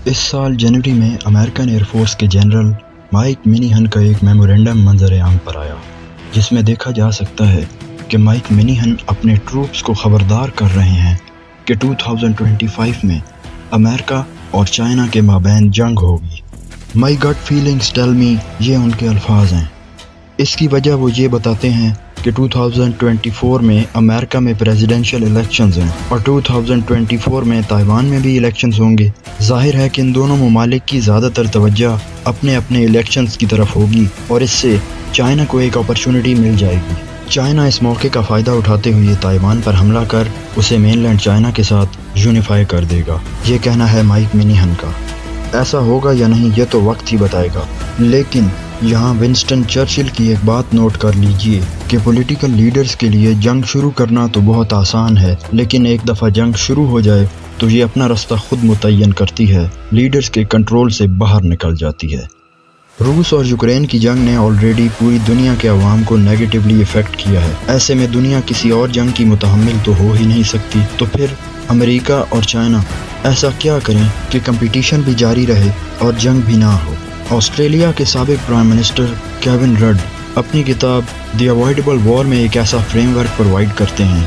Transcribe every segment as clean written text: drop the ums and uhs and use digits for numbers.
اس سال جنوری میں American air force کے جنرل مائک منیہن کا ایک میمورنڈم منظر عام پر آیا، جس میں دیکھا جا سکتا ہے کہ مائک منیہن اپنے ٹروپس کو خبردار کر رہے ہیں کہ 2025 میں امریکہ اور چائنا کے مابین جنگ ہوگی۔ مائی گٹ فیلنگز ٹیل می، یہ ان کے الفاظ ہیں۔ اس کی وجہ وہ یہ بتاتے ہیں کہ 2024 میں امریکہ میں پریزیڈنشل الیکشنز ہیں اور 2024 میں تائیوان میں بھی الیکشنز ہوں گے۔ ظاہر ہے کہ ان دونوں ممالک کی زیادہ تر توجہ اپنے الیکشنز کی طرف ہوگی اور اس سے چائنا کو ایک اپرچونٹی مل جائے گی۔ چائنا اس موقع کا فائدہ اٹھاتے ہوئے تائیوان پر حملہ کر اسے مین لینڈ چائنا کے ساتھ یونیفائی کر دے گا، یہ کہنا ہے مائک منیہن کا۔ ایسا ہوگا یا نہیں یہ تو وقت ہی بتائے گا، لیکن یہاں ونسٹن چرچل کی ایک بات نوٹ کر لیجئے کہ پولیٹیکل لیڈرز کے لیے جنگ شروع کرنا تو بہت آسان ہے، لیکن ایک دفعہ جنگ شروع ہو جائے تو یہ اپنا راستہ خود متعین کرتی ہے، لیڈرز کے کنٹرول سے باہر نکل جاتی ہے۔ روس اور یوکرین کی جنگ نے آلریڈی پوری دنیا کے عوام کو نیگیٹیولی افیکٹ کیا ہے۔ ایسے میں دنیا کسی اور جنگ کی متحمل تو ہو ہی نہیں سکتی، تو پھر امریکہ اور چائنا ایسا کیا کریں کہ کمپٹیشن بھی جاری رہے اور جنگ بھی نہ ہو۔ آسٹریلیا کے سابق پرائم منسٹر کیون رڈ اپنی کتاب دی اوائڈیبل وار میں ایک ایسا فریم ورک پرووائڈ کرتے ہیں۔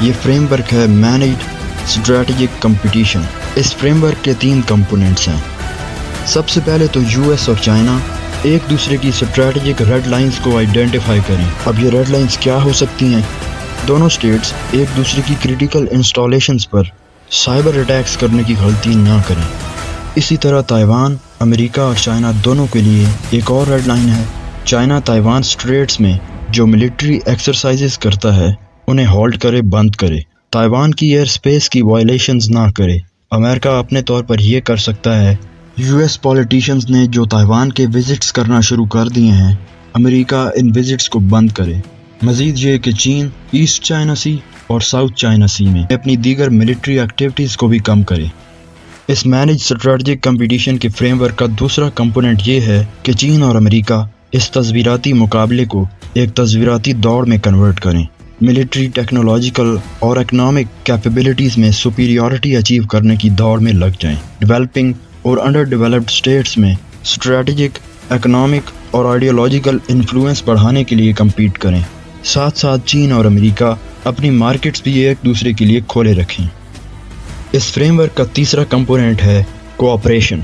یہ فریم ورک ہے مینجڈ اسٹریٹجک کمپٹیشن۔ اس فریم ورک کے 3 کمپوننٹس ہیں۔ سب سے پہلے تو یو ایس اور چائنا ایک دوسرے کی اسٹریٹجک ریڈ لائنز کو آئیڈینٹیفائی کریں۔ اب یہ ریڈ لائنز کیا ہو سکتی ہیں؟ دونوں اسٹیٹس ایک دوسرے کی کریٹیکل انسٹالیشنز پر سائبر اٹیکس کرنے کی غلطی نہ کریں۔ اسی طرح تائیوان، امریکہ اور چائنا دونوں کے لیے ایک اور ریڈ لائن ہے۔ چائنا تائیوان اسٹریٹس میں جو ملٹری ایکسرسائزز کرتا ہے انہیں ہالٹ کرے، بند کرے۔ تائیوان کی ایئر سپیس کی وائلیشنز نہ کرے۔ امریکہ اپنے طور پر یہ کر سکتا ہے۔ یو ایس پولیٹیشنز نے جو تائیوان کے وزٹس کرنا شروع کر دیے ہیں، امریکہ ان وزٹس کو بند کرے۔ مزید یہ کہ چین ایسٹ چائنا سی اور ساؤتھ چائنا سی میں اپنی دیگر ملٹری ایکٹیویٹیز کو بھی کم کرے۔ اس مینج اسٹریٹجک کمپٹیشن کے فریم ورک کا دوسرا کمپوننٹ یہ ہے کہ چین اور امریکہ اس تصویراتی مقابلے کو ایک تصویراتی دوڑ میں کنورٹ کریں۔ ملٹری، ٹیکنالوجیکل اور اکنامک کیپیبلٹیز میں سپیریورٹی اچیو کرنے کی دوڑ میں لگ جائیں۔ ڈیولپنگ اور انڈر ڈیولپڈ اسٹیٹس میں اسٹریٹجک، اکنامک اور آئیڈیالوجیکل انفلوئنس بڑھانے کے لیے کمپیٹ کریں۔ ساتھ ساتھ چین اور امریکہ اپنی مارکیٹس بھی ایک دوسرے کے لیے کھولے رکھیں۔ اس فریم ورک کا تیسرا کمپوننٹ ہے کوآپریشن۔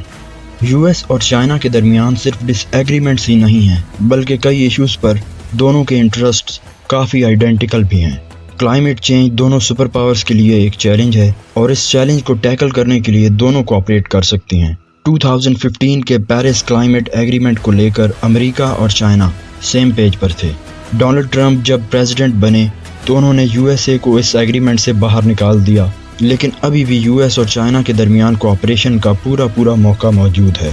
یو ایس اور چائنا کے درمیان صرف ڈس ایگریمنٹس ہی نہیں ہیں، بلکہ کئی ایشوز پر دونوں کے انٹرسٹس کافی آئیڈینٹیکل بھی ہیں۔ کلائمیٹ چینج دونوں سپر پاورز کے لیے ایک چیلنج ہے اور اس چیلنج کو ٹیکل کرنے کے لیے دونوں کوآپریٹ کر سکتی ہیں۔ 2015 کے پیرس کلائمیٹ ایگریمنٹ کو لے کر امریکہ اور چائنا سیم پیج پر تھے۔ ڈونلڈ ٹرمپ جب پریزیڈنٹ بنے تو انہوں نے یو ایس اے کو اس ایگریمنٹ سے باہر نکال دیا، لیکن ابھی بھی یو ایس اور چائنا کے درمیان کوآپریشن کا پورا موقع موجود ہے۔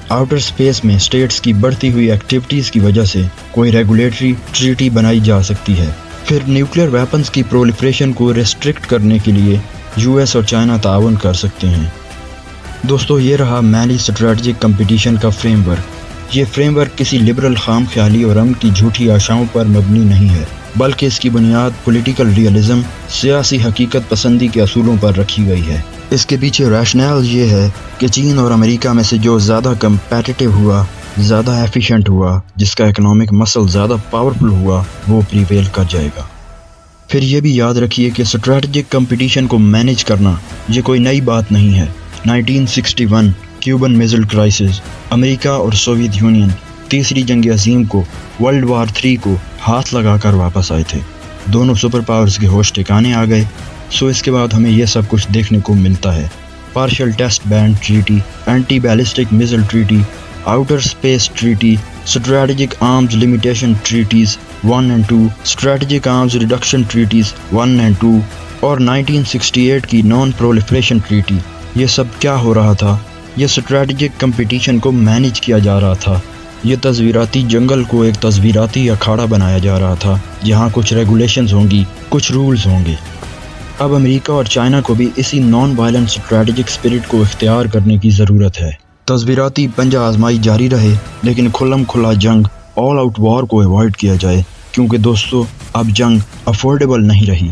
آؤٹر سپیس میں اسٹیٹس کی بڑھتی ہوئی ایکٹیویٹیز کی وجہ سے کوئی ریگولیٹری ٹریٹی بنائی جا سکتی ہے۔ پھر نیوکلیئر ویپنز کی پرولیفریشن کو ریسٹرکٹ کرنے کے لیے یو ایس اور چائنا تعاون کر سکتے ہیں۔ دوستو، یہ رہا مینج اسٹریٹجک کمپٹیشن کا فریم ورک۔ یہ فریم ورک کسی لبرل خام خیالی اور امن کی جھوٹی آشاؤں پر مبنی نہیں ہے، بلکہ اس کی بنیاد پولیٹیکل ریئلزم، سیاسی حقیقت پسندی کے اصولوں پر رکھی گئی ہے۔ اس کے پیچھے ریشنل یہ ہے کہ چین اور امریکہ میں سے جو زیادہ کمپیٹیٹیو ہوا، زیادہ ایفیشینٹ ہوا، جس کا اکنامک مسل زیادہ پاورفل ہوا، وہ پریویل کر جائے گا۔ پھر یہ بھی یاد رکھیے کہ اسٹریٹجک کمپٹیشن کو مینیج کرنا یہ کوئی نئی بات نہیں ہے۔ 1961 کیوبن میزل کرائسس، امریکہ اور سوویت یونین تیسری جنگ عظیم کو، ورلڈ وار 3 کو ہاتھ لگا کر واپس آئے تھے۔ دونوں سپر پاورز کے ہوش ٹھکانے آ گئے، سو اس کے بعد ہمیں یہ سب کچھ دیکھنے کو ملتا ہے۔ Partial test ban treaty, anti ballistic missile treaty, outer space treaty, strategic arms limitation treaties 1 اور 2، اسٹریٹجک آرمز ریڈکشن ٹریٹیز 1 اور 2، اور 1968 کی نان پرولیفریشن ٹریٹی۔ یہ سب کیا ہو رہا تھا؟ یہ اسٹریٹجک کمپٹیشن کو مینیج کیا جا رہا تھا۔ یہ تصویراتی جنگل کو ایک تصویراتی اکھاڑا بنایا جا رہا تھا، جہاں کچھ ریگولیشنز ہوں گی، کچھ رولز ہوں گے۔ اب امریکہ اور چائنا کو بھی اسی نان وائلنٹ اسٹریٹجک اسپرٹ کو اختیار کرنے کی ضرورت ہے۔ تصویراتی پنجہ آزمائی جاری رہے، لیکن کھلم کھلا جنگ، آل آؤٹ وار کو ایوائڈ کیا جائے، کیونکہ دوستو اب جنگ افورڈیبل نہیں رہی۔